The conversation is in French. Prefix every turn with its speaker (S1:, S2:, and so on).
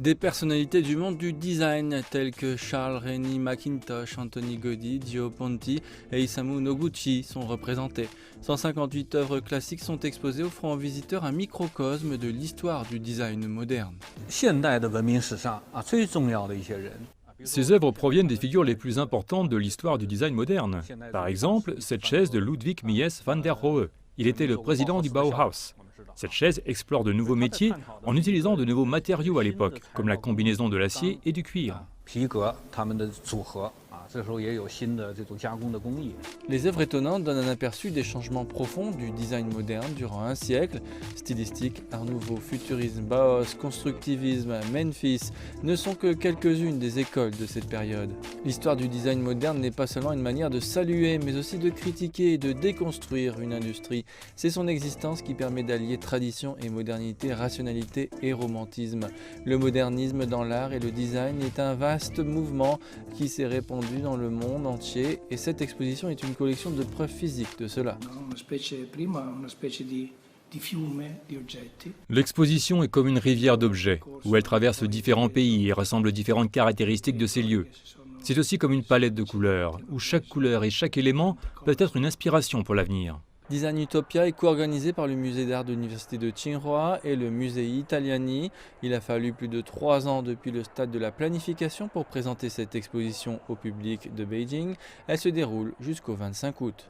S1: Des personnalités du monde du design telles que Charles Rennie Mackintosh, Anthony Gaudí, Gio Ponti et Isamu Noguchi sont représentées. 158 œuvres classiques sont exposées, offrant aux visiteurs un microcosme de l'histoire du design moderne.
S2: 现代的文明史上最重要的一些人。
S3: Ces œuvres proviennent des figures les plus importantes de l'histoire du design moderne. Par exemple, cette chaise de Ludwig Mies van der Rohe. Il était le président du Bauhaus. Cette chaise explore de nouveaux métiers en utilisant de nouveaux matériaux à l'époque, comme la combinaison de l'acier et du cuir.
S2: 皮革它们的组合这时候也有新的这种加工的工艺。
S1: Les œuvres étonnantes donnent un aperçu des changements profonds du design moderne durant un siècle. Stylistique, Art Nouveau, Futurisme, Bauhaus, Constructivisme, Memphis ne sont que quelques-unes des écoles de cette période. L'histoire du design moderne n'est pas seulement une manière de saluer, mais aussi de critiquer et de déconstruire une industrie. C'est son existence qui permet d'allier tradition et modernité, rationalité et romantisme. Le modernisme dans l'art et le design est un vaste mouvement qui s'est répandu dans le monde entier et cette exposition est une collection de preuves physiques de cela.
S3: L'exposition est comme une rivière d'objets, où elle traverse différents pays et rassemble différentes caractéristiques de ces lieux. C'est aussi comme une palette de couleurs, où chaque couleur et chaque élément peut être une inspiration pour l'avenir.
S1: Design Utopia est co-organisé par le musée d'art de l'université de Tsinghua et le musée Italiani. Il a fallu plus de 3 ans depuis le stade de la planification pour présenter cette exposition au public de Beijing. Elle se déroule jusqu'au 25 août.